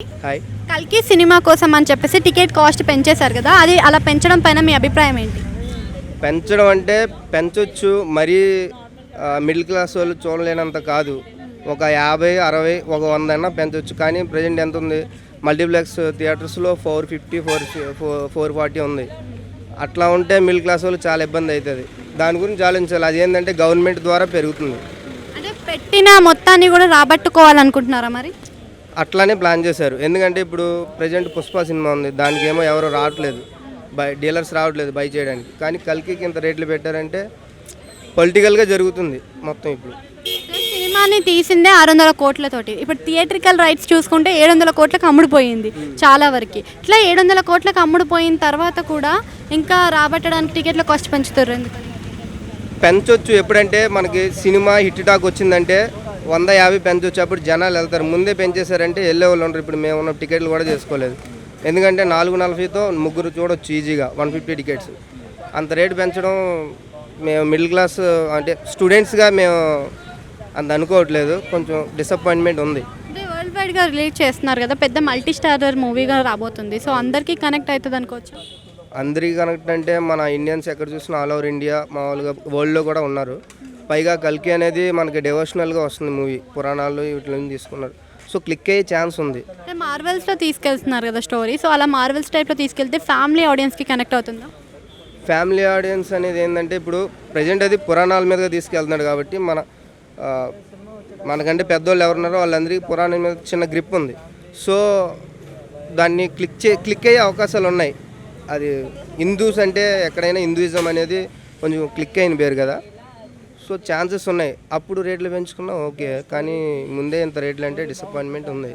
Hi. కల్కి cinema కోసం అని చెప్పేసి టికెట్ కాస్ట్ పెంచేశారు కదా, అది అలా పెంచడం పైన మీ అభిప్రాయం ఏంటి? పెంచడం అంటే పెంచొచ్చు, మరీ మిడిల్ క్లాస్ వాళ్ళు చూడలేనంత కాదు. ఒక 50, 60, ఒక 100 అన్నా పెంచొచ్చు. కానీ ప్రజెంట్ ఎంత ఉంది? మల్టీప్లెక్స్ థియేటర్స్లో 450, 440 ఉంది. అట్లా ఉంటే మిడిల్ క్లాస్ వాళ్ళు చాలా ఇబ్బంది అవుతుంది. దాని గురించి ఆలోచించాలి. అదేంటంటే గవర్నమెంట్ ద్వారా పెరుగుతుంది. అంటే పెట్టిన మొత్తాన్ని కూడా రాబట్టుకోవాలనుకుంటున్నారా మరి? అట్లానే ప్లాన్ చేశారు. ఎందుకంటే ఇప్పుడు ప్రజెంట్ పుష్ప సినిమా ఉంది, దానికి ఏమో ఎవరు రావట్లేదు, డీలర్స్ రావట్లేదు బై చేయడానికి. కానీ కల్కికి ఇంత రేట్లు పెట్టారంటే పొలిటికల్గా జరుగుతుంది మొత్తం. ఇప్పుడు సినిమాని తీసిందే 600 కోట్లతోటి, ఇప్పుడు థియేట్రికల్ రైట్స్ చూసుకుంటే 700 కోట్లకు అమ్ముడుపోయింది చాలా వరకు. ఇట్లా 700 కోట్లకు అమ్ముడుపోయిన తర్వాత కూడా ఇంకా రాబట్టడానికి టికెట్ల కాస్ట్ పెంచుతారు ఎందుకని? పెంచొచ్చు. ఎప్పుడంటే మనకి సినిమా హిట్ టాక్ వచ్చిందంటే 150 పెంచొచ్చు, అప్పుడు జనాలు వెళ్తారు. ముందే పెంచేశారంటే వెళ్ళే వాళ్ళు ఉండరు. ఇప్పుడు మేము ఉన్న టికెట్లు కూడా చేసుకోలేదు. ఎందుకంటే 440తో ముగ్గురు చూడొచ్చు ఈజీగా, 150 టికెట్స్. అంత రేటు పెంచడం మేము మిడిల్ క్లాస్ అంటే స్టూడెంట్స్గా మేము అంత అనుకోవట్లేదు. కొంచెం డిసప్పాయింట్మెంట్ ఉంది. అంటే వరల్డ్ వైడ్గా రిలీజ్ చేస్తున్నారు కదా, పెద్ద మల్టీ స్టారర్ మూవీగా రాబోతుంది. సో అందరికీ కనెక్ట్ అవుతుంది అనుకోవచ్చు. అందరికీ కనెక్ట్ అంటే మన ఇండియన్స్ ఎక్కడ చూసినా ఆల్ ఓవర్ ఇండియా, మామూలుగా వరల్డ్లో కూడా ఉన్నారు. పైగా కల్కి అనేది మనకి డివోషనల్గా వస్తుంది మూవీ, పురాణాలు వీటి నుంచి తీసుకున్నారు. సో క్లిక్ అయ్యే ఛాన్స్ ఉంది. అంటే మార్వెల్స్లో తీసుకెళ్తున్నారు కదా స్టోరీ, సో అలా మార్వెల్స్ టైప్లో తీసుకెళ్తే ఫ్యామిలీ ఆడియన్స్కి కనెక్ట్ అవుతుందా? ఫ్యామిలీ ఆడియన్స్ అనేది ఏంటంటే ఇప్పుడు ప్రజెంట్ అది పురాణాల మీదుగా తీసుకెళ్తున్నాడు కాబట్టి మనకంటే పెద్దవాళ్ళు ఎవరున్నారో వాళ్ళందరికీ పురాణం మీద చిన్న గ్రిప్ ఉంది. సో దాన్ని క్లిక్ అయ్యే అవకాశాలు ఉన్నాయి. అది హిందూస్ అంటే ఎక్కడైనా హిందూయిజం అనేది కొంచెం క్లిక్ అయిన పేరు కదా. సో ఛాన్సెస్ ఉన్నాయి. అప్పుడు రేట్లు పెంచుకున్నా ఓకే, కానీ ముందే ఇంత రేట్లు అంటే డిసప్పాయింట్మెంట్ ఉంది.